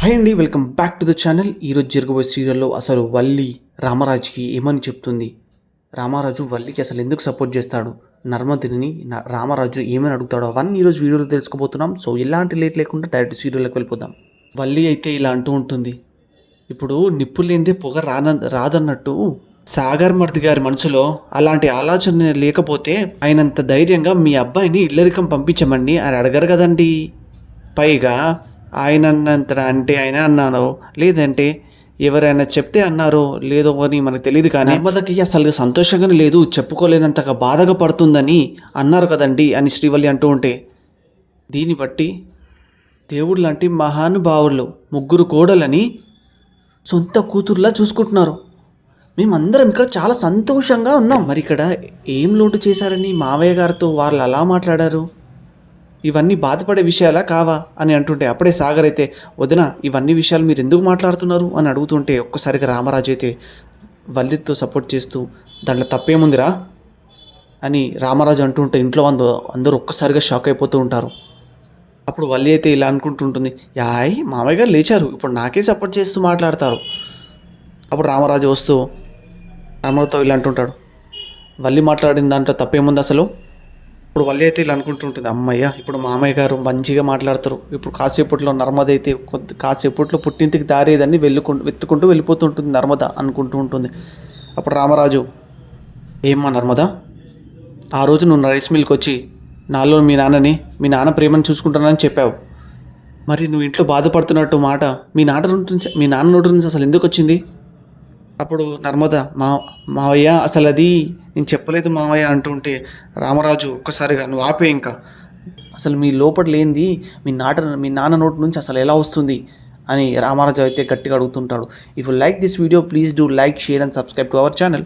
Hi అండి, welcome back to the channel. ఈరోజు జరగబోయే సీరియల్లో అసలు వల్లి రామరాజుకి ఏమని చెప్తుంది, రామరాజు వల్లికి అసలు ఎందుకు సపోర్ట్ చేస్తాడు, నర్మదిని రామరాజు ఏమని అడుగుతాడో అవన్నీ ఈరోజు వీడియోలో తెలుసుకోబోతున్నాం. సో ఎలాంటి లేట్ లేకుండా డైరెక్ట్ సీరియల్లోకి వెళ్ళిపోదాం. వల్లి అయితే ఇలా అంటూ ఉంటుంది, ఇప్పుడు నిప్పు లేనిదే పొగ రాదన్నట్టు సాగర్ మర్ది గారి మనసులో అలాంటి ఆలోచన లేకపోతే ఆయనంత ధైర్యంగా మీ అబ్బాయిని ఇల్లరికం పంపించమండి అని అడగరు కదండి. పైగా ఆయన అన్నంత అంటే ఆయన అన్నానో లేదంటే ఎవరైనా చెప్తే అన్నారో లేదో అని మనకు తెలియదు, కానీ నర్మదకి అసలు సంతోషంగానే లేదు, చెప్పుకోలేనంతగా బాధగా పడుతుందని అన్నారు కదండి అని శ్రీవల్లి అంటూ ఉంటే, దీన్ని బట్టి దేవుడు లాంటి మహానుభావులు ముగ్గురు కోడలని సొంత కూతుర్లా చూసుకుంటున్నారు. మేమందరం ఇక్కడ చాలా సంతోషంగా ఉన్నాం. మరి ఇక్కడ ఏం లోటు చేశారని మావయ్య గారితో వాళ్ళు అలా మాట్లాడారు, ఇవన్నీ బాధపడే విషయాలా కావా అని అంటుంటే, అప్పుడే సాగర్ అయితే వదిన ఇవన్నీ విషయాలు మీరు ఎందుకు మాట్లాడుతున్నారు అని అడుగుతుంటే, ఒక్కసారిగా రామరాజు అయితే వల్లితో సపోర్ట్ చేస్తూ దాంట్లో తప్పేముందిరా అని రామరాజు అంటుంటే ఇంట్లో అందరూ ఒక్కసారిగా షాక్ అయిపోతూ ఉంటారు. అప్పుడు వల్లి అయితే ఇలా అనుకుంటుంటుంది, యాయ్ మామయ్య గారు లేచారు, ఇప్పుడు నాకే సపోర్ట్ చేస్తూ మాట్లాడతారు. అప్పుడు రామరాజు వస్తూ రామరాజుతో ఇలా అంటుంటాడు, వల్లి మాట్లాడిన దాంట్లో తప్పేముంది అసలు. ఇప్పుడు వల్లి అయితే ఇలా అనుకుంటుంటుంది, అమ్మయ్య ఇప్పుడు మామయ్య గారు మంచిగా మాట్లాడతారు, ఇప్పుడు కాసేపట్లో నర్మద అయితే కాసేపట్లో పుట్టింటికి దారేదని వెతుక్కుంటూ వెళ్ళిపోతుంటుంది నర్మద అనుకుంటూ ఉంటుంది. అప్పుడు రామరాజు, ఏమ్మా నర్మద, ఆ రోజు నువ్వు రైస్ మిల్కి వచ్చి నాలో మీ నాన్న ప్రేమను చూసుకుంటానని చెప్పావు, మరి నువ్వు ఇంట్లో బాధపడుతున్నట్టు మాట మీ నాన్న నోటి నుంచి అసలు ఎందుకు వచ్చింది? అప్పుడు నర్మద, మావయ్య అసలు అది నేను చెప్పలేదు మావయ్య అంటుంటే, రామరాజు ఒక్కసారిగా నువ్వు ఆపే, ఇంకా అసలు మీ లోపల లేనిది మీ నాన్న నోటి నుంచి అసలు ఎలా వస్తుంది అని రామరాజు అయితే గట్టిగా అడుగుతుంటాడు. If you like this video please do like, share and subscribe to our channel.